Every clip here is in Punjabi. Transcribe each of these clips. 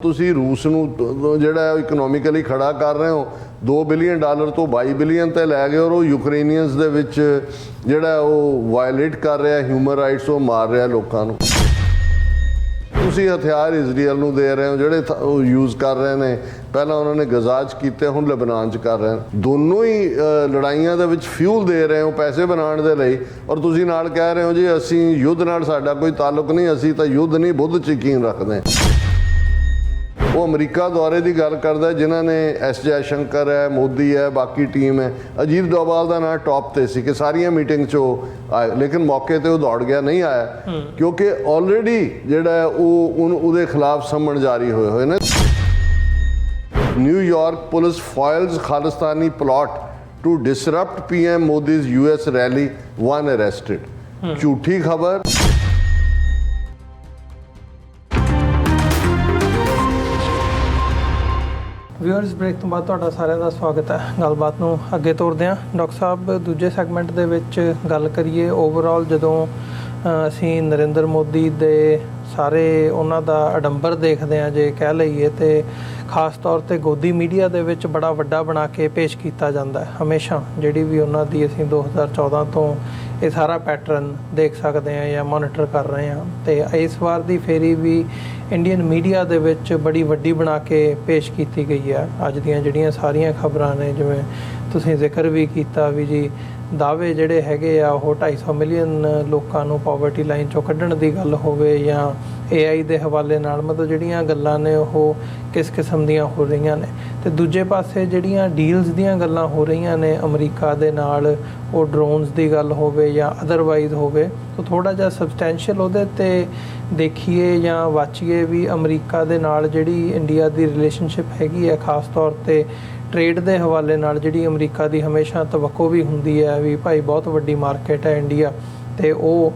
ਤੁਸੀਂ ਰੂਸ ਨੂੰ ਜਿਹੜਾ ਇਕਨੋਮਿਕਲੀ ਖੜਾ ਕਰ ਰਹੇ ਹੋ $2 ਬਿਲੀਅਨ ਤੋਂ 22 ਬਿਲੀਅਨ ਤੇ ਲੈ ਗਏ ਔਰ ਉਹ ਯੂਕਰੇਨੀਅਨਸ ਦੇ ਵਿੱਚ ਜਿਹੜਾ ਉਹ ਵਾਇਲੇਟ ਕਰ ਰਿਹਾ ਹਿਊਮਨ ਰਾਈਟਸ, ਉਹ ਮਾਰ ਰਿਹਾ ਲੋਕਾਂ ਨੂੰ। ਤੁਸੀਂ ਹਥਿਆਰ ਇਜ਼ਰਾਈਲ ਨੂੰ ਦੇ ਰਹੇ ਹੋ ਜਿਹੜੇ ਉਹ ਯੂਜ਼ ਕਰ ਰਹੇ ਨੇ, ਪਹਿਲਾਂ ਉਹਨਾਂ ਨੇ ਗਜ਼ਾ 'ਚ ਕੀਤੇ, ਹੁਣ ਲਬਨਾਨ 'ਚ ਕਰ ਰਹੇ ਨੇ। ਦੋਨੋਂ ਹੀ ਲੜਾਈਆਂ ਦੇ ਵਿੱਚ ਫਿਊਲ ਦੇ ਰਹੇ ਹੋ ਪੈਸੇ ਬਣਾਉਣ ਦੇ ਲਈ, ਔਰ ਤੁਸੀਂ ਨਾਲ ਕਹਿ ਰਹੇ ਹੋ ਜੀ ਅਸੀਂ ਯੁੱਧ ਨਾਲ ਸਾਡਾ ਕੋਈ ਤਾਲੁਕ ਨਹੀਂ, ਅਸੀਂ ਤਾਂ ਯੁੱਧ ਨਹੀਂ ਬੁੱਧ 'ਚ ਯਕੀਨ ਰੱਖਦੇ ਹਾਂ। ਉਹ ਅਮਰੀਕਾ ਦੌਰੇ ਦੀ ਗੱਲ ਕਰਦਾ ਜਿਨ੍ਹਾਂ ਨੇ ਐਸ ਜੈਸ਼ੰਕਰ ਹੈ, ਮੋਦੀ ਹੈ, ਬਾਕੀ ਟੀਮ ਹੈ। ਅਜੀਤ ਡੋਵਾਲ ਦਾ ਨਾਂ ਟੌਪ ਤੇ ਸੀ ਕਿ ਸਾਰੀਆਂ ਮੀਟਿੰਗ 'ਚ ਉਹ ਆਏ, ਲੇਕਿਨ ਮੌਕੇ ਤੇ ਉਹ ਦੌੜ ਗਿਆ, ਨਹੀਂ ਆਇਆ ਕਿਉਂਕਿ ਆਲਰੇਡੀ ਜਿਹੜਾ ਉਹਦੇ ਖਿਲਾਫ ਸਮਨ ਜਾਰੀ ਹੋਏ ਨੇ। New York police files Khalistani plot to disrupt PM Modi's US rally, 1 arrested. ਝੂਠੀ ਖਬਰ। ਵਿਊਅਰਸ, ਬ੍ਰੇਕ ਤੋਂ ਬਾਅਦ ਤੁਹਾਡਾ ਸਾਰਿਆਂ ਦਾ ਸਵਾਗਤ ਹੈ। ਗੱਲਬਾਤ ਨੂੰ ਅੱਗੇ ਤੋਰਦੇ ਹਾਂ। ਡਾਕਟਰ ਸਾਹਿਬ, ਦੂਜੇ ਸੈਗਮੈਂਟ ਦੇ ਵਿੱਚ ਗੱਲ ਕਰੀਏ ਓਵਰਆਲ, ਜਦੋਂ ਅਸੀਂ ਨਰਿੰਦਰ ਮੋਦੀ ਦੇ ਸਾਰੇ ਉਹਨਾਂ ਦਾ ਅਡੰਬਰ ਦੇਖਦੇ ਹਾਂ ਜੇ ਕਹਿ ਲਈਏ, ਤੇ ਖਾਸ ਤੌਰ 'ਤੇ ਗੋਦੀ ਮੀਡੀਆ ਦੇ ਵਿੱਚ ਬੜਾ ਵੱਡਾ ਬਣਾ ਕੇ ਪੇਸ਼ ਕੀਤਾ ਜਾਂਦਾ ਹੈ ਹਮੇਸ਼ਾ। ਜਿਹੜੀ ਵੀ ਉਹਨਾਂ ਦੀ ਅਸੀਂ 2014 ਤੋਂ ਇਹ ਸਾਰਾ ਪੈਟਰਨ ਦੇਖ ਸਕਦੇ ਹਾਂ ਜਾਂ ਮੋਨੀਟਰ ਕਰ ਰਹੇ ਹਾਂ, ਤੇ ਇਸ ਵਾਰ ਦੀ ਫੇਰੀ ਵੀ ਇੰਡੀਅਨ ਮੀਡੀਆ ਦੇ ਵਿੱਚ ਬੜੀ ਵੱਡੀ ਬਣਾ ਕੇ ਪੇਸ਼ ਕੀਤੀ ਗਈ ਹੈ। ਅੱਜ ਦੀਆਂ ਜਿਹੜੀਆਂ ਸਾਰੀਆਂ ਖਬਰਾਂ ਨੇ, ਜਿਵੇਂ ਤੁਸੀਂ ਜ਼ਿਕਰ ਵੀ ਕੀਤਾ ਵੀ ਜੀ ਦਾਅਵੇ ਜਿਹੜੇ ਹੈਗੇ ਆ ਉਹ 250 ਮਿਲੀਅਨ ਲੋਕਾਂ ਨੂੰ ਪਾਵਰਟੀ ਲਾਈਨ 'ਚੋਂ ਕੱਢਣ ਦੀ ਗੱਲ ਹੋਵੇ, ਜਾਂ AI ਦੇ ਹਵਾਲੇ ਨਾਲ, ਮਤਲਬ ਜਿਹੜੀਆਂ ਗੱਲਾਂ ਨੇ ਉਹ ਕਿਸ ਕਿਸਮ ਦੀਆਂ ਹੋ ਰਹੀਆਂ ਨੇ। ਤੇ ਦੂਜੇ ਪਾਸੇ ਜਿਹੜੀਆਂ ਡੀਲਸ ਦੀਆਂ ਗੱਲਾਂ ਹੋ ਰਹੀਆਂ ਨੇ ਅਮਰੀਕਾ ਦੇ ਨਾਲ, ਉਹ ਡਰੋਨਸ ਦੀ ਗੱਲ ਹੋਵੇ ਜਾਂ ਅਦਰਵਾਈਜ਼ ਹੋਵੇ, ਤਾਂ ਥੋੜ੍ਹਾ ਜਿਹਾ ਸਬਸਟੈਂਸ਼ੀਅਲ ਉਹਦੇ 'ਤੇ ਦੇਖੀਏ ਜਾਂ ਵਾਚੀਏ ਵੀ ਅਮਰੀਕਾ ਦੇ ਨਾਲ ਜਿਹੜੀ ਇੰਡੀਆ ਦੀ ਰਿਲੇਸ਼ਨਸ਼ਿਪ ਹੈਗੀ ਹੈ, ਖਾਸ ਤੌਰ 'ਤੇ ਟ੍ਰੇਡ ਦੇ ਹਵਾਲੇ ਨਾਲ, ਜਿਹੜੀ ਅਮਰੀਕਾ ਦੀ ਹਮੇਸ਼ਾ ਤਵੱਕੋ ਵੀ ਹੁੰਦੀ ਹੈ ਵੀ ਭਾਈ ਬਹੁਤ ਵੱਡੀ ਮਾਰਕੀਟ ਹੈ ਇੰਡੀਆ, ਤੇ ਉਹ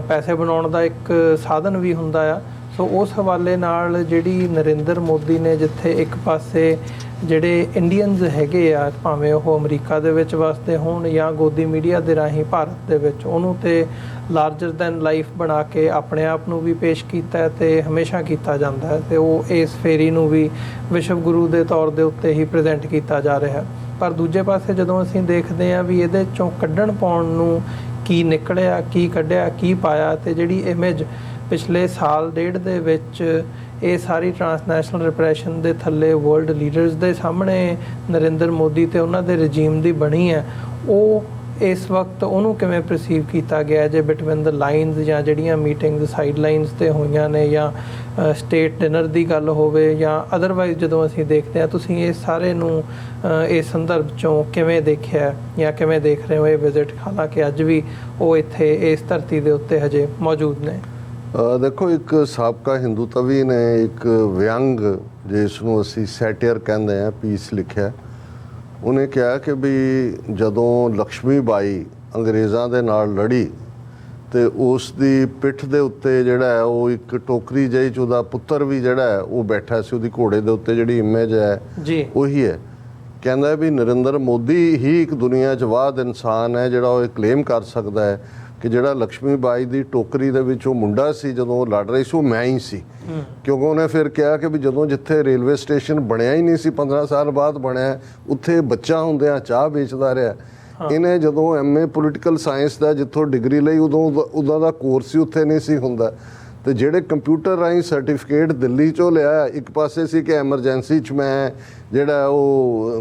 ਪੈਸੇ ਬਣਾਉਣ ਦਾ ਇੱਕ ਸਾਧਨ ਵੀ ਹੁੰਦਾ ਆ। ਸੋ ਉਸ ਹਵਾਲੇ ਨਾਲ ਜਿਹੜੀ ਨਰਿੰਦਰ ਮੋਦੀ ਨੇ, ਜਿੱਥੇ ਇੱਕ ਪਾਸੇ ਜਿਹੜੇ ਇੰਡੀਅਨਸ ਹੈਗੇ ਆ, ਭਾਵੇਂ ਉਹ ਅਮਰੀਕਾ ਦੇ ਵਿੱਚ ਵਸਦੇ ਹੋਣ ਜਾਂ ਗੋਦੀ ਮੀਡੀਆ ਦੇ ਰਾਹੀਂ ਭਾਰਤ ਦੇ ਵਿੱਚ, ਉਹਨੂੰ ਤੇ ਲਾਰਜਰ ਦੈਨ ਲਾਈਫ ਬਣਾ ਕੇ ਆਪਣੇ ਆਪ ਨੂੰ ਵੀ ਪੇਸ਼ ਕੀਤਾ ਹੈ ਤੇ ਹਮੇਸ਼ਾ ਕੀਤਾ ਜਾਂਦਾ ਹੈ, ਤੇ ਉਹ ਇਸ ਫੇਰੀ ਨੂੰ ਵੀ ਵਿਸ਼ਵ ਗੁਰੂ ਦੇ ਤੌਰ ਦੇ ਉੱਤੇ ਹੀ ਪ੍ਰੈਜ਼ੈਂਟ ਕੀਤਾ ਜਾ ਰਿਹਾ ਹੈ। ਪਰ ਦੂਜੇ ਪਾਸੇ ਜਦੋਂ ਅਸੀਂ ਦੇਖਦੇ ਹਾਂ ਵੀ ਇਹਦੇ 'ਚੋਂ ਕੱਢਣ ਪਾਉਣ ਨੂੰ ਕੀ ਨਿਕਲਿਆ, ਕੀ ਕੱਢਿਆ, ਕੀ ਪਾਇਆ, ਤੇ ਜਿਹੜੀ ਇਮੇਜ ਪਿਛਲੇ ਸਾਲ ਡੇਢ ਦੇ ਵਿੱਚ ਇਹ ਸਾਰੀ ਟਰਾਂਸਨੈਸ਼ਨਲ ਰਿਪਰੈਸ਼ਨ ਦੇ ਥੱਲੇ ਵਰਲਡ ਲੀਡਰਸ ਦੇ ਸਾਹਮਣੇ ਨਰਿੰਦਰ ਮੋਦੀ ਤੇ ਉਹਨਾਂ ਦੇ ਰਜੀਮ ਦੀ ਬਣੀ ਹੈ, ਉਹ ਇਸ ਵਕਤ ਉਹਨੂੰ ਕਿਵੇਂ ਪਰਸੀਵ ਕੀਤਾ ਗਿਆ ਜੇ ਬਿਟਵੀਨ ਦ ਲਾਈਨਸ, ਜਾਂ ਜਿਹੜੀਆਂ ਮੀਟਿੰਗਸ ਸਾਈਡ ਲਾਈਨਸ 'ਤੇ ਹੋਈਆਂ ਨੇ, ਜਾਂ ਸਟੇਟ ਡਿਨਰ ਦੀ ਗੱਲ ਹੋਵੇ, ਜਾਂ ਅਦਰਵਾਈਜ਼ ਜਦੋਂ ਅਸੀਂ ਦੇਖਦੇ ਹਾਂ, ਤੁਸੀਂ ਇਸ ਸਾਰੇ ਨੂੰ ਇਸ ਸੰਦਰਭ 'ਚੋਂ ਕਿਵੇਂ ਦੇਖਿਆ ਜਾਂ ਕਿਵੇਂ ਦੇਖ ਰਹੇ ਹੋ ਇਹ ਵਿਜ਼ਿਟ, ਹਾਲਾਂਕਿ ਅੱਜ ਵੀ ਉਹ ਇੱਥੇ ਇਸ ਧਰਤੀ ਦੇ ਉੱਤੇ ਹਜੇ ਮੌਜੂਦ ਨੇ? ਦੇਖੋ, ਇੱਕ ਸਾਬਕਾ ਹਿੰਦੂ ਤਵੀ ਨੇ ਇੱਕ ਵਿਅੰਗ, ਜਿਸ ਨੂੰ ਅਸੀਂ ਸੈਟੀਅਰ ਕਹਿੰਦੇ ਹਾਂ, ਪੀਸ ਲਿਖਿਆ। ਉਹਨੇ ਕਿਹਾ ਕਿ ਵੀ ਜਦੋਂ ਲਕਸ਼ਮੀ ਬਾਈ ਅੰਗਰੇਜ਼ਾਂ ਦੇ ਨਾਲ ਲੜੀ ਤੇ ਉਸ ਦੀ ਪਿੱਠ ਦੇ ਉੱਤੇ ਜਿਹੜਾ ਹੈ ਉਹ ਇੱਕ ਟੋਕਰੀ ਜਿਹੀ 'ਚ ਉਹਦਾ ਪੁੱਤਰ ਵੀ ਜਿਹੜਾ ਹੈ ਉਹ ਬੈਠਾ ਸੀ, ਉਹਦੀ ਘੋੜੇ ਦੇ ਉੱਤੇ ਜਿਹੜੀ ਇਮੇਜ ਹੈ ਉਹੀ ਹੈ। ਕਹਿੰਦਾ ਵੀ ਨਰਿੰਦਰ ਮੋਦੀ ਹੀ ਇੱਕ ਦੁਨੀਆ 'ਚ ਵਾਹਿਦ ਇਨਸਾਨ ਹੈ ਜਿਹੜਾ ਉਹ ਇਹ ਕਲੇਮ ਕਰ ਸਕਦਾ ਹੈ ਕਿ ਜਿਹੜਾ ਲਕਸ਼ਮੀ ਬਾਈ ਦੀ ਟੋਕਰੀ ਦੇ ਵਿੱਚ ਉਹ ਮੁੰਡਾ ਸੀ ਜਦੋਂ ਉਹ ਲੜ ਰਹੀ ਸੀ, ਉਹ ਮੈਂ ਹੀ ਸੀ। ਕਿਉਂਕਿ ਉਹਨੇ ਫਿਰ ਕਿਹਾ ਕਿ ਵੀ ਜਦੋਂ ਜਿੱਥੇ ਰੇਲਵੇ ਸਟੇਸ਼ਨ ਬਣਿਆ ਹੀ ਨਹੀਂ ਸੀ, 15 ਸਾਲ ਬਾਅਦ ਬਣਿਆ, ਉੱਥੇ ਬੱਚਾ ਹੁੰਦਿਆਂ ਚਾਹ ਵੇਚਦਾ ਰਿਹਾ। ਇਹਨੇ ਜਦੋਂ MA ਪੋਲੀਟੀਕਲ ਸਾਇੰਸ ਦਾ ਜਿੱਥੋਂ ਡਿਗਰੀ ਲਈ, ਉਦੋਂ ਉਹਦਾ ਦਾ ਕੋਰਸ ਹੀ ਉੱਥੇ ਨਹੀਂ ਸੀ ਹੁੰਦਾ, ਤੇ ਜਿਹੜੇ ਕੰਪਿਊਟਰ ਰਾਹੀਂ ਸਰਟੀਫਿਕੇਟ ਦਿੱਲੀ 'ਚੋਂ ਲਿਆ, ਇੱਕ ਪਾਸੇ ਸੀ ਕਿ ਐਮਰਜੈਂਸੀ 'ਚ ਮੈਂ ਜਿਹੜਾ ਉਹ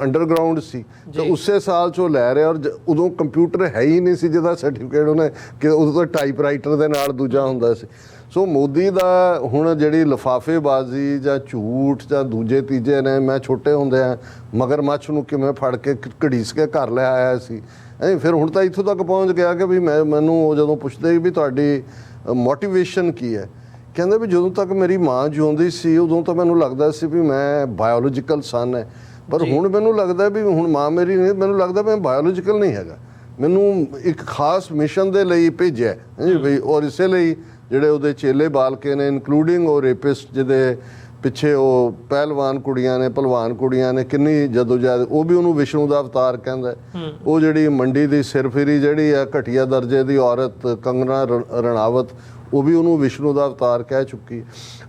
ਅੰਡਰਗਰਾਊਂਡ ਸੀ, ਤੇ ਉਸੇ ਸਾਲ 'ਚੋਂ ਲੈ ਰਿਹਾ, ਔਰ ਉਦੋਂ ਕੰਪਿਊਟਰ ਹੈ ਹੀ ਨਹੀਂ ਸੀ ਜਿਹਦਾ ਸਰਟੀਫਿਕੇਟ ਉਹਨੇ, ਕਿ ਉਦੋਂ ਤਾਂ ਟਾਈਪਰਾਈਟਰ ਦੇ ਨਾਲ ਦੂਜਾ ਹੁੰਦਾ ਸੀ। ਸੋ ਮੋਦੀ ਦਾ ਹੁਣ ਜਿਹੜੀ ਲਿਫਾਫੇਬਾਜ਼ੀ ਜਾਂ ਝੂਠ ਜਾਂ ਦੂਜੇ ਤੀਜੇ ਨੇ, ਮੈਂ ਛੋਟੇ ਹੁੰਦਿਆਂ ਮਗਰਮੱਛ ਨੂੰ ਕਿਵੇਂ ਫੜ ਕੇ ਘੜੀਸ ਕੇ ਘਰ ਲੈ ਆਇਆ ਸੀ, ਫਿਰ ਹੁਣ ਤਾਂ ਇੱਥੋਂ ਤੱਕ ਪਹੁੰਚ ਗਿਆ ਕਿ ਵੀ ਮੈਨੂੰ ਜਦੋਂ ਪੁੱਛਦੇ ਵੀ ਤੁਹਾਡੀ ਮੋਟੀਵੇਸ਼ਨ ਕੀ ਹੈ, ਕਹਿੰਦੇ ਵੀ ਜਦੋਂ ਤੱਕ ਮੇਰੀ ਮਾਂ ਜਿਉਂਦੀ ਸੀ ਉਦੋਂ ਤਾਂ ਮੈਨੂੰ ਲੱਗਦਾ ਸੀ ਵੀ ਮੈਂ ਬਾਇਓਲੋਜੀਕਲ ਸਨ ਹੈ, ਪਰ ਹੁਣ ਮੈਨੂੰ ਲੱਗਦਾ ਵੀ ਹੁਣ ਮਾਂ ਮੇਰੀ ਨਹੀਂ, ਮੈਨੂੰ ਲੱਗਦਾ ਮੈਂ ਬਾਇਓਲੋਜੀਕਲ ਨਹੀਂ ਹੈਗਾ, ਮੈਨੂੰ ਇੱਕ ਖਾਸ ਮਿਸ਼ਨ ਦੇ ਲਈ ਭੇਜਿਆ ਬਈ, ਔਰ ਇਸੇ ਲਈ ਜਿਹੜੇ ਉਹਦੇ ਚੇਲੇ ਬਾਲਕੇ ਨੇ, ਇਨਕਲੂਡਿੰਗ ਉਹ ਰੇਪਿਸਟ ਜਿਹਦੇ ਪਿੱਛੇ ਉਹ ਪਹਿਲਵਾਨ ਕੁੜੀਆਂ ਨੇ, ਭਲਵਾਨ ਕੁੜੀਆਂ ਨੇ, ਕਿੰਨੀ ਜਦੋਜਹਿਦ, ਉਹ ਵੀ ਉਹਨੂੰ ਵਿਸ਼ਨੂੰ ਦਾ ਅਵਤਾਰ ਕਹਿੰਦਾ। ਉਹ ਜਿਹੜੀ ਮੰਡੀ ਦੀ ਸਿਰਫਿਰੀ ਜਿਹੜੀ ਆ, ਘਟੀਆ ਦਰਜੇ ਦੀ ਔਰਤ ਕੰਗਨਾ ਰਣਾਵਤ, ਉਹ ਵੀ ਉਹਨੂੰ ਵਿਸ਼ਨੂੰ ਦਾ ਅਵਤਾਰ ਕਹਿ ਚੁੱਕੀ।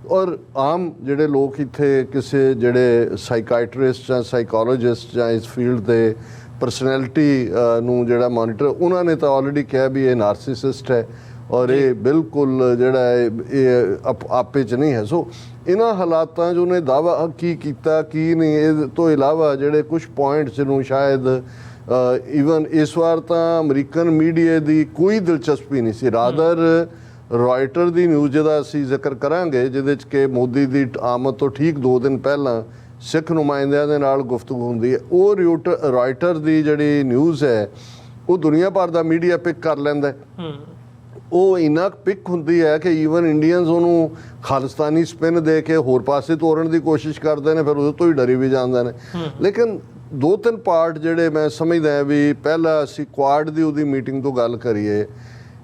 ਔਰ ਆਮ ਜਿਹੜੇ ਲੋਕ ਇੱਥੇ ਕਿਸੇ ਜਿਹੜੇ ਸਾਈਕਾਇਟਰਿਸਟ ਜਾਂ ਸਾਈਕੋਲੋਜਿਸਟ ਜਾਂ ਇਸ ਫੀਲਡ ਦੇ ਪਰਸਨੈਲਿਟੀ ਨੂੰ ਜਿਹੜਾ ਮੋਨੀਟਰ, ਉਹਨਾਂ ਨੇ ਤਾਂ ਆਲਰੇਡੀ ਕਿਹਾ ਵੀ ਇਹ ਨਾਰਸਿਸਿਸਟ ਹੈ ਔਰ ਇਹ ਬਿਲਕੁਲ ਜਿਹੜਾ ਹੈ ਇਹ ਆਪੇ 'ਚ ਨਹੀਂ ਹੈ। ਸੋ ਇਹਨਾਂ ਹਾਲਾਤਾਂ 'ਚ ਉਹਨੇ ਦਾਅਵਾ ਕੀ ਕੀਤਾ ਕੀ ਨਹੀਂ, ਇਹ ਤੋਂ ਇਲਾਵਾ ਜਿਹੜੇ ਕੁਝ ਪੁਆਇੰਟਸ ਨੂੰ ਸ਼ਾਇਦ ਈਵਨ ਇਸ ਵਾਰ ਤਾਂ ਅਮਰੀਕਨ ਮੀਡੀਆ ਦੀ ਕੋਈ ਦਿਲਚਸਪੀ ਨਹੀਂ ਸੀ। ਰਾਦਰ ਰॉयटर ਦੀ ਨਿਊਜ਼ ਜਿਹਦਾ ਅਸੀਂ ਜ਼ਿਕਰ ਕਰਾਂਗੇ, ਜਿਹਦੇ 'ਚ ਕਿ ਮੋਦੀ ਦੀ ਆਮਦ ਤੋਂ ਠੀਕ 2 ਦਿਨ ਪਹਿਲਾਂ ਸਿੱਖ ਨੁਮਾਇੰਦਿਆਂ ਦੇ ਨਾਲ ਗੁਫ਼ਤਗੂ ਹੁੰਦੀ ਹੈ, ਉਹ ਰॉयटर ਦੀ ਜਿਹੜੀ ਨਿਊਜ਼ ਹੈ ਉਹ ਦੁਨੀਆ ਭਰ ਦਾ ਮੀਡੀਆ ਪਿਕ ਕਰ ਲੈਂਦਾ। ਉਹ ਇੰਨਾ ਪਿਕ ਹੁੰਦੀ ਹੈ ਕਿ ਈਵਨ ਇੰਡੀਅਨਸ ਉਹਨੂੰ ਖਾਲਿਸਤਾਨੀ ਸਪਿਨ ਦੇ ਕੇ ਹੋਰ ਪਾਸੇ ਤੋਰਨ ਦੀ ਕੋਸ਼ਿਸ਼ ਕਰਦੇ ਨੇ, ਫਿਰ ਉਹਦੇ ਤੋਂ ਹੀ ਡਰੀ ਵੀ ਜਾਂਦੇ ਨੇ। ਲੇਕਿਨ 2-3 ਪਾਰਟ ਜਿਹੜੇ ਮੈਂ ਸਮਝਦਾ ਵੀ, ਪਹਿਲਾਂ ਅਸੀਂ ਕੁਆਡ ਦੀ ਉਹਦੀ ਮੀਟਿੰਗ ਤੋਂ ਗੱਲ ਕਰੀਏ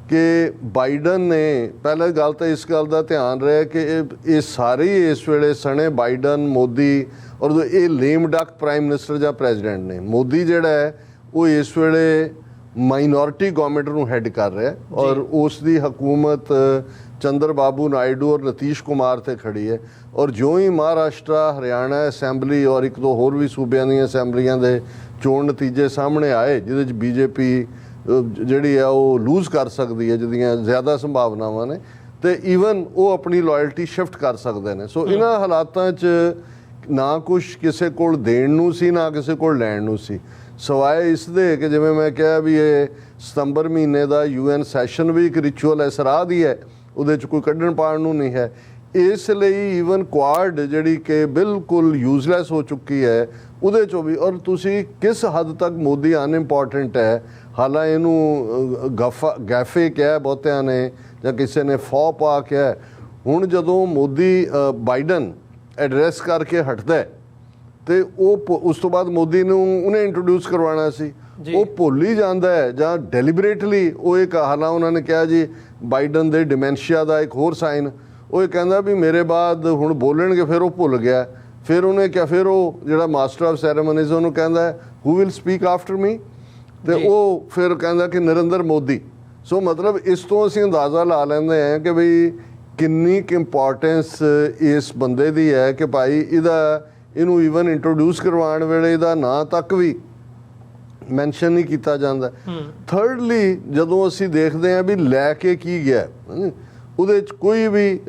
ਕਿ ਬਾਈਡਨ ਨੇ, ਪਹਿਲਾਂ ਗੱਲ ਤਾਂ ਇਸ ਗੱਲ ਦਾ ਧਿਆਨ ਰਿਹਾ ਕਿ ਇਹ ਸਾਰੇ ਹੀ ਇਸ ਵੇਲੇ ਸਣੇ ਬਾਈਡਨ, ਮੋਦੀ ਔਰ ਇਹ ਲੇਮ ਡਕ ਪ੍ਰਾਈਮ ਮਿਨਿਸਟਰ ਜਾਂ ਪ੍ਰੈਜ਼ੀਡੈਂਟ ਨੇ। ਮੋਦੀ ਜਿਹੜਾ ਹੈ ਉਹ ਇਸ ਵੇਲੇ ਮਾਈਨੋਰਿਟੀ ਗਵਰਨਮੈਂਟ ਨੂੰ ਹੈਡ ਕਰ ਰਿਹਾ ਔਰ ਉਸ ਦੀ ਹਕੂਮਤ ਚੰਦਰ ਬਾਬੂ ਨਾਇਡੂ ਔਰ ਨਤੀਸ਼ ਕੁਮਾਰ ਤੇ ਖੜੀ ਹੈ। ਔਰ ਜਿਉਂ ਹੀ ਮਹਾਰਾਸ਼ਟਰ, ਹਰਿਆਣਾ ਅਸੈਂਬਲੀ ਔਰ 1-2 ਹੋਰ ਵੀ ਸੂਬਿਆਂ ਦੀਆਂ ਅਸੈਂਬਲੀਆਂ ਦੇ ਚੋਣ ਨਤੀਜੇ ਸਾਹਮਣੇ ਆਏ, ਜਿਹਦੇ 'ਚ ਬੀਜੇਪੀ ਜਿਹੜੀ ਆ ਉਹ ਲੂਜ਼ ਕਰ ਸਕਦੀ ਹੈ, ਜਿਹਦੀਆਂ ਜ਼ਿਆਦਾ ਸੰਭਾਵਨਾਵਾਂ ਨੇ, ਤੇ ਈਵਨ ਉਹ ਆਪਣੀ ਲਾਇਲਟੀ ਸ਼ਿਫਟ ਕਰ ਸਕਦੇ ਨੇ। ਸੋ ਇਹਨਾਂ ਹਾਲਾਤਾਂ 'ਚ ਨਾ ਕੁਛ ਕਿਸੇ ਕੋਲ ਦੇਣ ਨੂੰ ਸੀ, ਨਾ ਕਿਸੇ ਕੋਲ ਲੈਣ ਨੂੰ ਸੀ, ਸਵਾਏ ਇਸ ਦੇ ਕਿ ਜਿਵੇਂ ਮੈਂ ਕਿਹਾ ਵੀ ਇਹ ਸਤੰਬਰ ਮਹੀਨੇ ਦਾ UN ਸੈਸ਼ਨ ਵੀ ਇੱਕ ਰਿਚੁਅਲ ਹੈ, ਸਰਾਧ ਹੀ ਹੈ, ਉਹਦੇ 'ਚ ਕੋਈ ਕੱਢਣ ਪਾਉਣ ਨੂੰ ਨਹੀਂ ਹੈ। ਇਸ ਲਈ ਈਵਨ ਕੁਆਡ ਜਿਹੜੀ ਕਿ ਬਿਲਕੁਲ ਯੂਜ਼ਲੈਸ ਹੋ ਚੁੱਕੀ ਹੈ, ਉਹਦੇ 'ਚੋਂ ਵੀ। ਔਰ ਤੁਸੀਂ ਕਿਸ ਹੱਦ ਤੱਕ ਮੋਦੀ ਅਨਇੰਪੋਰਟੈਂਟ ਹੈ, ਹਾਲਾਂ ਇਹਨੂੰ ਗੈਫੇ ਕਿਹਾ ਬਹੁਤਿਆਂ ਨੇ ਜਾਂ ਕਿਸੇ ਨੇ ਫੌ ਪਾ ਕਿਹਾ। ਹੁਣ ਜਦੋਂ ਮੋਦੀ ਬਾਈਡਨ ਐਡਰੈਸ ਕਰਕੇ ਹਟਦਾ ਤੇ ਉਹ ਉਸ ਤੋਂ ਬਾਅਦ ਮੋਦੀ ਨੂੰ ਉਹਨੇ ਇੰਟਰੋਡਿਊਸ ਕਰਵਾਉਣਾ ਸੀ, ਉਹ ਭੁੱਲ ਹੀ ਜਾਂਦਾ ਹੈ ਜਾਂ ਡੈਲੀਬਰੇਟਲੀ ਉਹ ਇੱਕ, ਹਾਲਾਂ ਉਹਨਾਂ ਨੇ ਕਿਹਾ ਜੀ ਬਾਈਡਨ ਦੇ ਡਿਮੈਂਸ਼ੀਆ ਦਾ ਇੱਕ ਹੋਰ ਸਾਈਨ, ਉਹ ਇਹ ਕਹਿੰਦਾ ਵੀ ਮੇਰੇ ਬਾਅਦ ਹੁਣ ਬੋਲਣਗੇ, ਫਿਰ ਉਹ ਭੁੱਲ ਗਿਆ। ਫਿਰ ਉਹਨੇ ਕਿਹਾ, ਫਿਰ ਉਹ ਜਿਹੜਾ ਮਾਸਟਰ ਆਫ ਸੈਰੇਮਨੀਜ਼ ਉਹਨੂੰ ਕਹਿੰਦਾ ਹੂ ਵਿਲ ਸਪੀਕ ਆਫਟਰ ਮੀ, ਤੇ ਉਹ ਫਿਰ ਕਹਿੰਦਾ ਕਿ ਨਰਿੰਦਰ ਮੋਦੀ। ਸੋ ਮਤਲਬ ਇਸ ਤੋਂ ਅਸੀਂ ਅੰਦਾਜ਼ਾ ਲਾ ਲੈਂਦੇ ਹਾਂ ਕਿ ਬਈ ਕਿੰਨੀ ਕੁ ਇੰਪੋਰਟੈਂਸ ਇਸ ਬੰਦੇ ਦੀ ਹੈ ਕਿ ਭਾਈ ਇਹਨੂੰ ਈਵਨ ਇੰਟਰੋਡਿਊਸ ਕਰਵਾਉਣ ਵੇਲੇ ਇਹਦਾ ਨਾਂ ਤੱਕ ਵੀ ਮੈਂਸ਼ਨ ਨਹੀਂ ਕੀਤਾ ਜਾਂਦਾ। ਥਰਡਲੀ ਜਦੋਂ ਅਸੀਂ ਦੇਖਦੇ ਹਾਂ ਵੀ ਲੈ ਕੇ ਕੀ ਗਿਆ, ਉਹਦੇ 'ਚ ਕੋਈ ਵੀ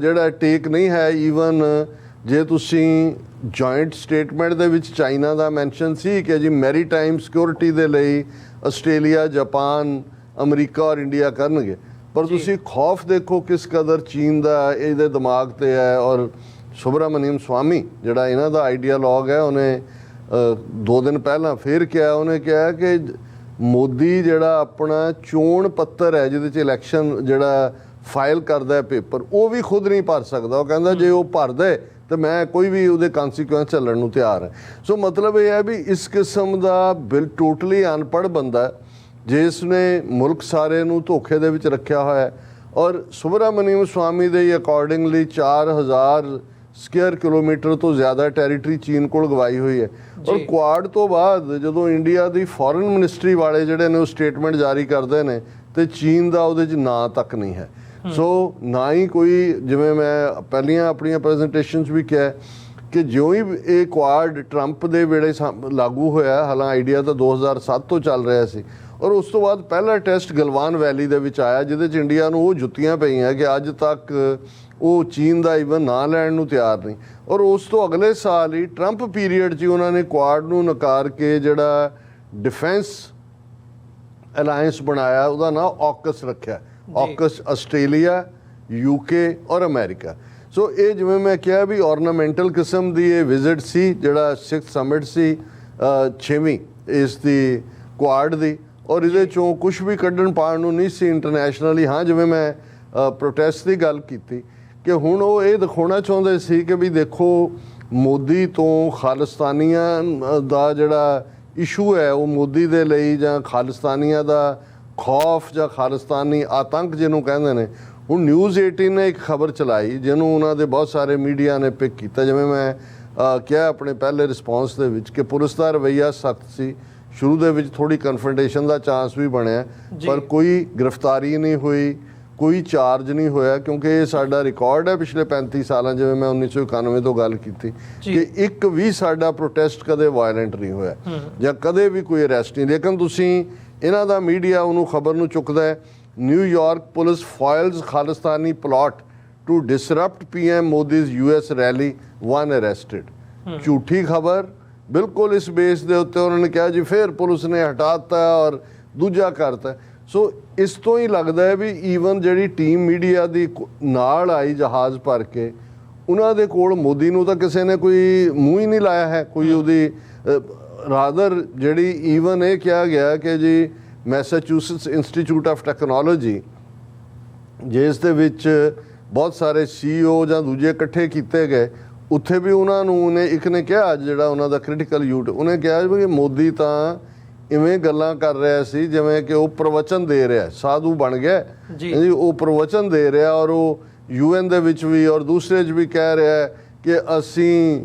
ਜਿਹੜਾ ਟੇਕ ਨਹੀਂ ਹੈ। ਈਵਨ ਜੇ ਤੁਸੀਂ ਜੁਆਇੰਟ ਸਟੇਟਮੈਂਟ ਦੇ ਵਿੱਚ ਚਾਈਨਾ ਦਾ ਮੈਂਸ਼ਨ ਸੀ ਕਿ ਜੀ ਮੈਰੀਟਾਈਮ ਸਿਕਿਉਰਿਟੀ ਦੇ ਲਈ ਆਸਟ੍ਰੇਲੀਆ, ਜਾਪਾਨ, ਅਮਰੀਕਾ ਔਰ ਇੰਡੀਆ ਕਰਨਗੇ, ਪਰ ਤੁਸੀਂ ਖੌਫ ਦੇਖੋ ਕਿਸ ਕਦਰ ਚੀਨ ਦਾ ਇਹਦੇ ਦਿਮਾਗ ਤੇ ਹੈ। ਔਰ ਸੁਬਰਾਮਨੀਅਮ ਸਵਾਮੀ ਜਿਹੜਾ ਇਹਨਾਂ ਦਾ ਆਈਡੀਆਲੋਗ ਹੈ, ਉਹਨੇ 2 ਦਿਨ ਪਹਿਲਾਂ ਫਿਰ ਕਿਹਾ, ਉਹਨੇ ਕਿਹਾ ਕਿ ਮੋਦੀ ਜਿਹੜਾ ਆਪਣਾ ਚੋਣ ਪੱਤਰ ਹੈ ਜਿਹਦੇ 'ਚ ਇਲੈਕਸ਼ਨ ਜਿਹੜਾ ਫਾਈਲ ਕਰਦਾ ਹੈ ਪੇਪਰ, ਉਹ ਵੀ ਖੁਦ ਨਹੀਂ ਭਰ ਸਕਦਾ। ਉਹ ਕਹਿੰਦਾ ਜੇ ਉਹ ਭਰਦਾ ਤੇ ਮੈਂ ਕੋਈ ਵੀ ਉਹਦੇ ਕਨਸੀਕੁਐਂਸ ਝੱਲਣ ਨੂੰ ਤਿਆਰ ਹੈ। ਸੋ ਮਤਲਬ ਇਹ ਹੈ ਵੀ ਇਸ ਕਿਸਮ ਦਾ ਟੋਟਲੀ ਅਨਪੜ੍ਹ ਬੰਦਾ ਜਿਸ ਨੇ ਮੁਲਕ ਸਾਰੇ ਨੂੰ ਧੋਖੇ ਦੇ ਵਿੱਚ ਰੱਖਿਆ ਹੋਇਆ ਹੈ। ਔਰ ਸੁਬਰਾਮਨੀਅਮ ਸਵਾਮੀ ਦੇ ਅਕੋਰਡਿੰਗਲੀ 4000 ਸਕੁਅਰ ਕਿਲੋਮੀਟਰ ਤੋਂ ਜ਼ਿਆਦਾ ਟੈਰੀਟਰੀ ਚੀਨ ਕੋਲ ਗਵਾਈ ਹੋਈ ਹੈ। ਔਰ ਕੁਆਡ ਤੋਂ ਬਾਅਦ ਜਦੋਂ ਇੰਡੀਆ ਦੀ ਫੋਰਨ ਮਿਨਿਸਟਰੀ ਵਾਲੇ ਜਿਹੜੇ ਨੇ ਉਹ ਸਟੇਟਮੈਂਟ ਜਾਰੀ ਕਰਦੇ ਨੇ ਤੇ ਚੀਨ ਦਾ ਉਹਦੇ 'ਚ ਨਾਂ ਤੱਕ ਨਹੀਂ ਹੈ। ਸੋ ਨਾ ਹੀ ਕੋਈ, ਜਿਵੇਂ ਮੈਂ ਪਹਿਲੀਆਂ ਆਪਣੀਆਂ ਪ੍ਰੈਜੈਂਟੇਸ਼ਨਸ ਵੀ ਕਿਹਾ ਕਿ ਜਿਉਂ ਹੀ ਇਹ ਕੁਆਡ ਟਰੰਪ ਦੇ ਵੇਲੇ ਲਾਗੂ ਹੋਇਆ, ਹਾਲਾਂ ਆਈਡੀਆ ਤਾਂ 2007 ਤੋਂ ਚੱਲ ਰਿਹਾ ਸੀ, ਔਰ ਉਸ ਤੋਂ ਬਾਅਦ ਪਹਿਲਾ ਟੈਸਟ ਗਲਵਾਨ ਵੈਲੀ ਦੇ ਵਿੱਚ ਆਇਆ ਜਿਹਦੇ 'ਚ ਇੰਡੀਆ ਨੂੰ ਉਹ ਜੁੱਤੀਆਂ ਪਈਆਂ ਕਿ ਅੱਜ ਤੱਕ ਉਹ ਚੀਨ ਦਾ ਈਵਨ ਨਾਂ ਲੈਣ ਨੂੰ ਤਿਆਰ ਨਹੀਂ। ਔਰ ਉਸ ਤੋਂ ਅਗਲੇ ਸਾਲ ਹੀ ਟਰੰਪ ਪੀਰੀਅਡ 'ਚ ਉਹਨਾਂ ਨੇ ਕੁਆਡ ਨੂੰ ਨਕਾਰ ਕੇ ਜਿਹੜਾ ਡਿਫੈਂਸ ਅਲਾਇੰਸ ਬਣਾਇਆ, ਉਹਦਾ ਨਾਂ ਔਕਸ ਰੱਖਿਆ। ਔਕਸ ਆਸਟ੍ਰੇਲੀਆ, UK ਔਰ ਅਮਰੀਕਾ। ਸੋ ਇਹ ਜਿਵੇਂ ਮੈਂ ਕਿਹਾ ਵੀ ਔਰਨਾਮੈਂਟਲ ਕਿਸਮ ਦੀ ਇਹ ਵਿਜ਼ਿਟ ਸੀ, ਜਿਹੜਾ 6th ਸਮਿਟ ਸੀ 6ਵੀਂ ਇਸ ਦੀ ਕੁਆਡ ਦੀ, ਔਰ ਇਹਦੇ 'ਚੋਂ ਕੁਛ ਵੀ ਕੱਢਣ ਪਾਉਣ ਨੂੰ ਨਹੀਂ ਸੀ ਇੰਟਰਨੈਸ਼ਨਲੀ। ਹਾਂ, ਜਿਵੇਂ ਮੈਂ ਪ੍ਰੋਟੈਸਟ ਦੀ ਗੱਲ ਕੀਤੀ ਕਿ ਹੁਣ ਉਹ ਇਹ ਦਿਖਾਉਣਾ ਚਾਹੁੰਦੇ ਸੀ ਕਿ ਵੀ ਦੇਖੋ ਮੋਦੀ ਤੋਂ ਖਾਲਿਸਤਾਨੀਆਂ ਦਾ ਜਿਹੜਾ ਇਸ਼ੂ ਹੈ ਉਹ ਮੋਦੀ ਦੇ ਲਈ, ਜਾਂ ਖਾਲਿਸਤਾਨੀਆਂ ਦਾ ਖੌਫ ਜਾਂ ਖਾਲਿਸਤਾਨੀ ਆਤੰਕ ਜਿਹਨੂੰ ਕਹਿੰਦੇ ਨੇ। ਹੁਣ ਨਿਊਜ਼ 18 ਨੇ ਇੱਕ ਖਬਰ ਚਲਾਈ ਜਿਹਨੂੰ ਉਹਨਾਂ ਦੇ ਬਹੁਤ ਸਾਰੇ ਮੀਡੀਆ ਨੇ ਪਿਕ ਕੀਤਾ, ਜਿਵੇਂ ਮੈਂ ਕਿਹਾ ਆਪਣੇ ਪਹਿਲੇ ਰਿਸਪੌਂਸ ਦੇ ਵਿੱਚ ਕਿ ਪੁਲਿਸ ਦਾ ਰਵੱਈਆ ਸਖਤ ਸੀ। ਸ਼ੁਰੂ ਦੇ ਵਿੱਚ ਥੋੜੀ ਕਨਫਰੰਟੇਸ਼ਨ ਦਾ ਚਾਂਸ ਵੀ ਬਣਿਆ, ਪਰ ਕੋਈ ਗ੍ਰਿਫਤਾਰੀ ਨਹੀਂ ਹੋਈ, ਕੋਈ ਚਾਰਜ ਨਹੀਂ ਹੋਇਆ, ਕਿਉਂਕਿ ਇਹ ਸਾਡਾ ਰਿਕਾਰਡ ਹੈ ਪਿਛਲੇ 35 ਸਾਲਾਂ, ਜਿਵੇਂ ਮੈਂ 1991 ਤੋਂ ਗੱਲ ਕੀਤੀ ਕਿ ਇੱਕ ਵੀ ਸਾਡਾ ਪ੍ਰੋਟੈਸਟ ਕਦੇ ਵਾਇਲੈਂਟ ਨਹੀਂ ਹੋਇਆ ਜਾਂ ਕਦੇ ਵੀ ਕੋਈ ਅਰੈਸਟ ਨਹੀਂ। ਲੇਕਿਨ ਤੁਸੀਂ ਇਹਨਾਂ ਦਾ ਮੀਡੀਆ ਉਹਨੂੰ ਖਬਰ ਨੂੰ ਚੁੱਕਦਾ ਹੈ, New York police files Khalistani plot to disrupt PM Modi's US rally, 1 arrested. ਝੂਠੀ ਖਬਰ ਬਿਲਕੁਲ ਇਸ ਬੇਸ ਦੇ ਉੱਤੇ ਉਹਨਾਂ ਨੇ ਕਿਹਾ ਜੀ ਫਿਰ ਪੁਲਿਸ ਨੇ ਹਟਾ ਦਿੱਤਾ ਔਰ ਦੂਜਾ ਕਰਤਾ। ਸੋ ਇਸ ਤੋਂ ਹੀ ਲੱਗਦਾ ਹੈ ਵੀ ਈਵਨ ਜਿਹੜੀ ਟੀਮ ਮੀਡੀਆ ਦੀ ਨਾਲ ਆਈ ਜਹਾਜ਼ ਭਰ ਕੇ, ਉਹਨਾਂ ਦੇ ਕੋਲ ਮੋਦੀ ਨੂੰ ਤਾਂ ਕਿਸੇ ਨੇ ਕੋਈ ਮੂੰਹ ਹੀ ਨਹੀਂ ਲਾਇਆ ਹੈ, ਕੋਈ ਉਹਦੀ ਰਾਦਰ ਜਿਹੜੀ ਈਵਨ ਇਹ ਕਿਹਾ ਗਿਆ ਕਿ ਜੀ ਮੈਸਾਚੂਸਟਸ ਇੰਸਟੀਚਿਊਟ ਆਫ ਟੈਕਨੋਲੋਜੀ, ਜਿਸ ਦੇ ਵਿੱਚ ਬਹੁਤ ਸਾਰੇ CEO ਜਾਂ ਦੂਜੇ ਇਕੱਠੇ ਕੀਤੇ ਗਏ, ਉੱਥੇ ਵੀ ਉਹਨਾਂ ਨੂੰ ਉਹਨੇ ਇੱਕ ਨੇ ਕਿਹਾ, ਜਿਹੜਾ ਉਹਨਾਂ ਦਾ ਕ੍ਰਿਟੀਕਲ ਯੂਟ, ਉਹਨੇ ਕਿਹਾ ਵੀ ਮੋਦੀ ਤਾਂ ਇਵੇਂ ਗੱਲਾਂ ਕਰ ਰਿਹਾ ਸੀ ਜਿਵੇਂ ਕਿ ਉਹ ਪ੍ਰਵਚਨ ਦੇ ਰਿਹਾ, ਸਾਧੂ ਬਣ ਗਿਆ ਜੀ, ਉਹ ਪ੍ਰਵਚਨ ਦੇ ਰਿਹਾ ਔਰ ਉਹ UN ਦੇ ਵਿੱਚ ਵੀ ਔਰ ਦੂਸਰੇ 'ਚ ਵੀ ਕਹਿ ਰਿਹਾ ਕਿ ਅਸੀਂ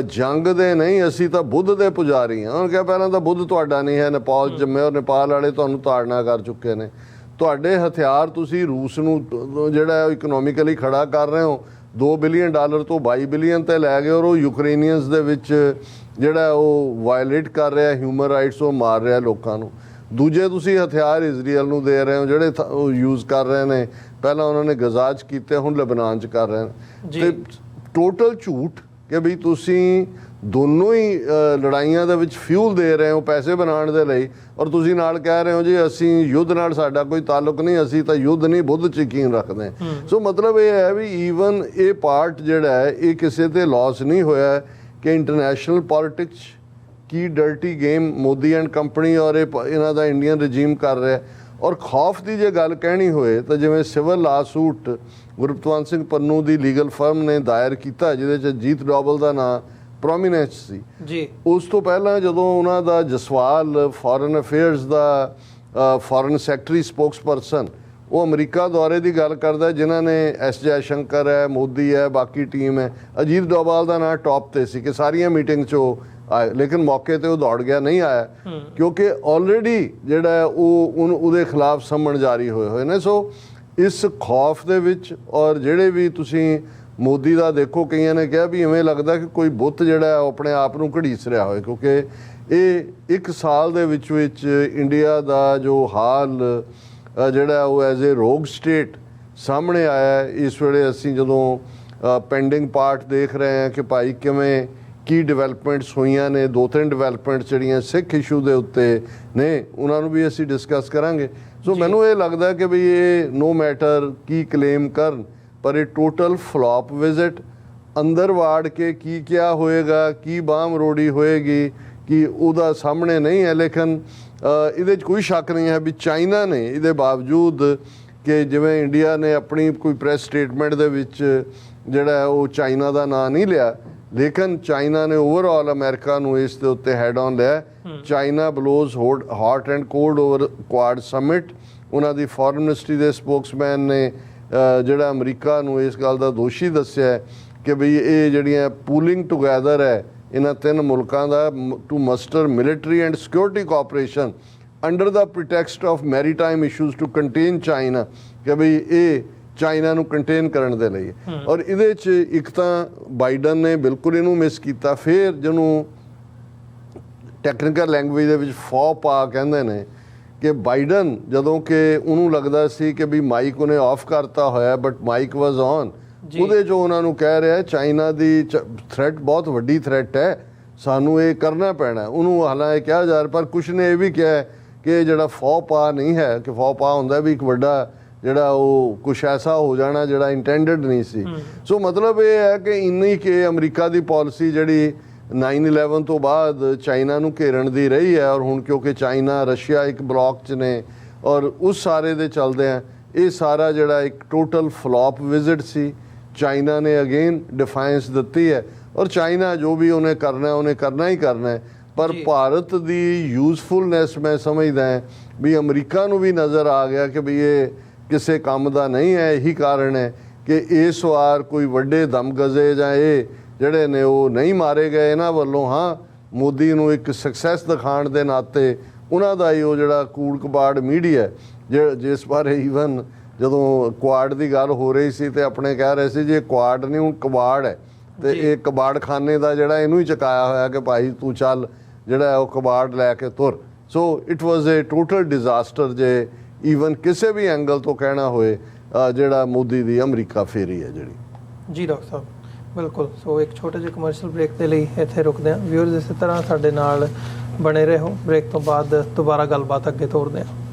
ਜੰਗ ਦੇ ਨਹੀਂ, ਅਸੀਂ ਤਾਂ ਬੁੱਧ ਦੇ ਪੁਜਾਰੀ ਹਾਂ। ਉਹਨੇ ਕਿਹਾ ਪਹਿਲਾਂ ਤਾਂ ਬੁੱਧ ਤੁਹਾਡਾ ਨਹੀਂ ਹੈ, ਨੇਪਾਲ ਜੰਮੇ ਔਰ ਨੇਪਾਲ ਵਾਲੇ ਤੁਹਾਨੂੰ ਤਾੜਨਾ ਕਰ ਚੁੱਕੇ ਨੇ, ਤੁਹਾਡੇ ਹਥਿਆਰ ਤੁਸੀਂ ਰੂਸ ਨੂੰ ਜਿਹੜਾ ਇਕਨੋਮਿਕਲੀ ਖੜਾ ਕਰ ਰਹੇ ਹੋ, $2 ਬਿਲੀਅਨ ਤੋਂ 22 ਬਿਲੀਅਨ ਤੇ ਲੈ ਗਏ ਔਰ ਉਹ ਯੂਕਰੇਨੀਅਨਸ ਦੇ ਵਿੱਚ ਜਿਹੜਾ ਉਹ ਵਾਇਲੇਟ ਕਰ ਰਿਹਾ ਹਿਊਮਨ ਰਾਈਟਸ, ਉਹ ਮਾਰ ਰਿਹਾ ਲੋਕਾਂ ਨੂੰ। ਦੂਜੇ ਤੁਸੀਂ ਹਥਿਆਰ ਇਜ਼ਰਾਈਲ ਨੂੰ ਦੇ ਰਹੇ ਹੋ ਜਿਹੜੇ ਉਹ ਯੂਜ਼ ਕਰ ਰਹੇ ਨੇ, ਪਹਿਲਾਂ ਉਹਨਾਂ ਨੇ ਗਜ਼ਾ 'ਚ ਕੀਤੇ, ਹੁਣ ਲਬਨਾਨ 'ਚ ਕਰ ਰਹੇ ਨੇ। ਤੇ ਟੋਟਲ ਝੂਠ ਕਿ ਵੀ ਤੁਸੀਂ ਦੋਨੋਂ ਹੀ ਲੜਾਈਆਂ ਦੇ ਵਿੱਚ ਫਿਊਲ ਦੇ ਰਹੇ ਹੋ ਪੈਸੇ ਬਣਾਉਣ ਦੇ ਲਈ, ਔਰ ਤੁਸੀਂ ਨਾਲ ਕਹਿ ਰਹੇ ਹੋ ਜੀ ਅਸੀਂ ਯੁੱਧ ਨਾਲ ਸਾਡਾ ਕੋਈ ਤਾਲੁਕ ਨਹੀਂ, ਅਸੀਂ ਤਾਂ ਯੁੱਧ ਨਹੀਂ ਬੁੱਧ 'ਚ ਯਕੀਨ ਰੱਖਦੇ। ਸੋ ਮਤਲਬ ਇਹ ਹੈ ਵੀ ਈਵਨ ਇਹ ਪਾਰਟ ਜਿਹੜਾ ਹੈ ਇਹ ਕਿਸੇ ਤੇ ਲਾਸ ਨਹੀਂ ਹੋਇਆ ਕਿ international politics Ki dirty game Modi and company ਔਰ ਇਹਨਾਂ ਦਾ ਇੰਡੀਅਨ ਰਜੀਮ ਕਰ ਰਿਹਾ। ਔਰ ਖੌਫ ਦੀ ਜੇ ਗੱਲ ਕਹਿਣੀ ਹੋਏ ਤਾਂ ਜਿਵੇਂ ਸਿਵਲ ਲਾਸੂਟ ਗੁਰਪਤਵੰਤ ਸਿੰਘ ਪੰਨੂ ਦੀ ਲੀਗਲ ਫਰਮ ਨੇ ਦਾਇਰ ਕੀਤਾ, ਜਿਹਦੇ 'ਚ ਜੀਤ ਡੋਵਲ ਦਾ ਨਾਂ ਪ੍ਰੋਮੀਨੈਂਸ ਸੀ ਜੀ। ਉਸ ਤੋਂ ਪਹਿਲਾਂ ਜਦੋਂ ਉਹਨਾਂ ਦਾ ਜਸਵਾਲ ਫੋਰਨ ਅਫੇਅਰਸ ਦਾ ਫੋਰਨ ਸੈਕਟਰੀ ਸਪੋਕਸਪਰਸਨ, ਉਹ ਅਮਰੀਕਾ ਦੌਰੇ ਦੀ ਗੱਲ ਕਰਦਾ, ਜਿਨ੍ਹਾਂ ਨੇ S ਜੈਸ਼ੰਕਰ ਹੈ, ਮੋਦੀ ਹੈ, ਬਾਕੀ ਟੀਮ ਹੈ, ਅਜੀਤ ਡੋਵਾਲ ਦਾ ਨਾਂ ਟੌਪ ਤੇ ਸੀ ਕਿ ਸਾਰੀਆਂ ਮੀਟਿੰਗ 'ਚ ਉਹ ਆਏ, ਲੇਕਿਨ ਮੌਕੇ ਤੇ ਉਹ ਦੌੜ ਗਿਆ, ਨਹੀਂ ਆਇਆ ਕਿਉਂਕਿ ਆਲਰੇਡੀ ਜਿਹੜਾ ਉਹਦੇ ਖਿਲਾਫ ਸੰਮਣ ਜਾਰੀ ਹੋਏ ਨੇ। ਸੋ ਇਸ ਖੌਫ ਦੇ ਵਿੱਚ ਔਰ ਜਿਹੜੇ ਵੀ ਤੁਸੀਂ ਮੋਦੀ ਦਾ ਦੇਖੋ, ਕਈਆਂ ਨੇ ਕਿਹਾ ਵੀ ਇਵੇਂ ਲੱਗਦਾ ਕਿ ਕੋਈ ਬੁੱਤ ਜਿਹੜਾ ਉਹ ਆਪਣੇ ਆਪ ਨੂੰ ਘੜੀਸ ਰਿਹਾ ਹੋਵੇ, ਕਿਉਂਕਿ ਇਹ 1 ਸਾਲ ਦੇ ਵਿੱਚ ਇੰਡੀਆ ਦਾ ਜੋ ਹਾਲ ਜਿਹੜਾ ਉਹ ਐਜ਼ ਏ ਰੋਗ ਸਟੇਟ ਸਾਹਮਣੇ ਆਇਆ। ਇਸ ਵੇਲੇ ਅਸੀਂ ਜਦੋਂ ਪੈਂਡਿੰਗ ਪਾਰਟ ਦੇਖ ਰਹੇ ਹਾਂ ਕਿ ਭਾਈ ਕਿਵੇਂ ਕੀ ਡਿਵੈਲਪਮੈਂਟਸ ਹੋਈਆਂ ਨੇ, 2-3 ਡਿਵੈਲਪਮੈਂਟਸ ਜਿਹੜੀਆਂ ਸਿੱਖ ਇਸ਼ੂ ਦੇ ਉੱਤੇ ਨੇ, ਉਹਨਾਂ ਨੂੰ ਵੀ ਅਸੀਂ ਡਿਸਕਸ ਕਰਾਂਗੇ। ਸੋ ਮੈਨੂੰ ਇਹ ਲੱਗਦਾ ਕਿ ਵੀ ਇਹ ਨੋ ਮੈਟਰ ਕੀ ਕਲੇਮ ਕਰਨ, ਪਰ ਇਹ ਟੋਟਲ ਫਲॉप ਵਿਜ਼ਿਟ, ਅੰਦਰ ਵਾੜ ਕੇ ਕੀ ਕਿਆ ਹੋਏਗਾ, ਕੀ ਬਾਮ ਰੋੜੀ ਹੋਏਗੀ ਕਿ ਉਹਦਾ ਸਾਹਮਣੇ ਨਹੀਂ ਹੈ। ਲੇਕਿਨ ਇਹਦੇ 'ਚ ਕੋਈ ਸ਼ੱਕ ਨਹੀਂ ਹੈ ਵੀ ਚਾਈਨਾ ਨੇ ਇਹਦੇ ਬਾਵਜੂਦ ਕਿ ਜਿਵੇਂ ਇੰਡੀਆ ਨੇ ਆਪਣੀ ਕੋਈ ਪ੍ਰੈਸ ਸਟੇਟਮੈਂਟ ਦੇ ਵਿੱਚ ਜਿਹੜਾ ਉਹ ਚਾਈਨਾ ਦਾ ਨਾਂ ਨਹੀਂ ਲਿਆ, ਲੇਕਿਨ ਚਾਈਨਾ ਨੇ ਓਵਰਆਲ ਅਮਰੀਕਾ ਨੂੰ ਇਸ ਦੇ ਉੱਤੇ ਹੈਡ ਔਨ ਲਿਆ। China blows hot and cold over Quad summit. ਉਹਨਾਂ ਦੀ ਫੋਰਨ ਮਿਨਿਸਟਰੀ ਦੇ ਸਪੋਕਸਮੈਨ ਨੇ ਜਿਹੜਾ ਅਮਰੀਕਾ ਨੂੰ ਇਸ ਗੱਲ ਦਾ ਦੋਸ਼ੀ ਦੱਸਿਆ ਕਿ ਬਈ ਇਹ ਜਿਹੜੀਆਂ ਪੂਲਿੰਗ ਟੁਗੈਦਰ ਹੈ ਇਹਨਾਂ 3 ਮੁਲਕਾਂ ਦਾ to muster military and security cooperation under the pretext of maritime issues to contain China, ਕਿ ਬਈ ਇਹ ਚਾਈਨਾ ਨੂੰ ਕੰਟੇਨ ਕਰਨ ਦੇ ਲਈ। ਔਰ ਇਹਦੇ 'ਚ ਇੱਕ ਤਾਂ ਬਾਈਡਨ ਨੇ ਬਿਲਕੁਲ ਇਹਨੂੰ ਮਿਸ ਕੀਤਾ, ਫਿਰ ਜਿਹਨੂੰ ਟੈਕਨੀਕਲ ਲੈਂਗੁਏਜ ਦੇ ਵਿੱਚ ਫੌਪਾ ਕਹਿੰਦੇ ਨੇ ਕਿ ਬਾਈਡਨ ਜਦੋਂ ਕਿ ਉਹਨੂੰ ਲੱਗਦਾ ਸੀ ਕਿ ਵੀ ਮਾਈਕ ਉਹਨੇ ਆਫ ਕਰਤਾ ਹੋਇਆ ਬਟ ਮਾਈਕ ਵਾਜ਼ ਔਨ, ਉਹਦੇ 'ਚੋਂ ਉਹਨਾਂ ਨੂੰ ਕਹਿ ਰਿਹਾ ਚਾਈਨਾ ਦੀ ਥ੍ਰੈਟ ਬਹੁਤ ਵੱਡੀ ਥ੍ਰੈਟ ਹੈ, ਸਾਨੂੰ ਇਹ ਕਰਨਾ ਪੈਣਾ। ਉਹਨੂੰ ਹਾਲਾਂਕਿ ਕਿਹਾ ਜਾ ਰਿਹਾ, ਪਰ ਕੁਛ ਨੇ ਇਹ ਵੀ ਕਿਹਾ ਕਿ ਜਿਹੜਾ ਫੌਪਾ ਨਹੀਂ ਹੈ, ਕਿ ਫੌਪਾ ਹੁੰਦਾ ਵੀ ਇੱਕ ਵੱਡਾ ਜਿਹੜਾ ਉਹ ਕੁਛ ਐਸਾ ਹੋ ਜਾਣਾ ਜਿਹੜਾ ਇੰਟੈਂਡਡ ਨਹੀਂ ਸੀ। ਸੋ ਮਤਲਬ ਇਹ ਹੈ ਕਿ ਇੰਨੀ ਕਿ ਅਮਰੀਕਾ ਦੀ ਪਾਲਿਸੀ ਜਿਹੜੀ 9/11 ਤੋਂ ਬਾਅਦ ਚਾਈਨਾ ਨੂੰ ਘੇਰਨ ਦੀ ਰਹੀ ਹੈ, ਔਰ ਹੁਣ ਕਿਉਂਕਿ ਚਾਈਨਾ ਰਸ਼ੀਆ ਇੱਕ ਬਲੌਕ 'ਚ ਨੇ ਔਰ ਉਸ ਸਾਰੇ ਦੇ ਚੱਲਦੇ ਆ ਇਹ ਸਾਰਾ ਜਿਹੜਾ ਇੱਕ ਟੋਟਲ ਫਲॉप ਵਿਜ਼ਿਟ ਸੀ। ਚਾਈਨਾ ਨੇ ਅਗੇਨ ਡਿਫਾਈਂਸ ਦਿੱਤੀ ਹੈ ਔਰ ਚਾਈਨਾ ਜੋ ਵੀ ਉਹਨੇ ਕਰਨਾ ਹੀ ਕਰਨਾ ਹੈ। ਪਰ ਭਾਰਤ ਦੀ ਯੂਜ਼ਫੁਲਨੈਸ ਮੈਂ ਸਮਝਦਾ ਵੀ ਅਮਰੀਕਾ ਨੂੰ ਵੀ ਨਜ਼ਰ ਆ ਗਿਆ ਕਿ ਵੀ ਇਹ ਕਿਸੇ ਕੰਮ ਦਾ ਨਹੀਂ ਹੈ। ਇਹੀ ਕਾਰਨ ਹੈ ਕਿ ਇਸ ਵਾਰ ਕੋਈ ਵੱਡੇ ਦਮਗਜ਼ੇ ਜਾਂ ਇਹ ਜਿਹੜੇ ਨੇ ਉਹ ਨਹੀਂ ਮਾਰੇ ਗਏ ਇਹਨਾਂ ਵੱਲੋਂ। ਹਾਂ, ਮੋਦੀ ਨੂੰ ਇੱਕ ਸਕਸੈਸ ਦਿਖਾਉਣ ਦੇ ਨਾਤੇ ਉਹਨਾਂ ਦਾ ਹੀ ਉਹ ਜਿਹੜਾ ਕੂੜ ਕਬਾੜ ਮੀਡੀਆ ਜਿਸ ਬਾਰੇ ਈਵਨ ਜਦੋਂ ਕੁਆਡ ਦੀ ਗੱਲ ਹੋ ਰਹੀ ਸੀ ਤੇ ਆਪਣੇ ਕਹਿ ਰਹੇ ਸੀ ਜੀ ਇਹ ਕੁਆਡ ਨਹੀਂ ਹੁਣ ਕਬਾੜ ਹੈ ਤੇ ਇਹ ਕਬਾੜਖਾਨੇ ਦਾ ਜਿਹੜਾ ਇਹਨੂੰ ਹੀ ਚੁਕਾਇਆ ਹੋਇਆ ਕਿ ਭਾਈ ਤੂੰ ਚੱਲ ਜਿਹੜਾ ਹੈ ਉਹ ਕਬਾੜ ਲੈ ਕੇ ਤੁਰ। So it was A total disaster ਜੇ ਈਵਨ ਕਿਸੇ ਵੀ ਐਂਗਲ ਤੋਂ ਕਹਿਣਾ ਹੋਏ ਜਿਹੜਾ ਮੋਦੀ ਦੀ ਅਮਰੀਕਾ ਫੇਰੀ ਹੈ ਜਿਹੜੀ। ਜੀ ਡਾਕਟਰ ਸਾਹਿਬ ਬਿਲਕੁਲ। ਸੋ ਇੱਕ ਛੋਟੇ ਜਿਹੇ ਕਮਰਸ਼ੀਅਲ ਬ੍ਰੇਕ ਦੇ ਲਈ ਇੱਥੇ ਰੁਕਦੇ ਹਾਂ। ਵਿਊਅਰਸ ਇਸੇ ਤਰ੍ਹਾਂ ਸਾਡੇ ਨਾਲ ਬਣੇ ਰਹੋ। ਬ੍ਰੇਕ ਤੋਂ ਬਾਅਦ ਦੁਬਾਰਾ ਗੱਲਬਾਤ ਅੱਗੇ ਤੋਰਦੇ ਹਾਂ।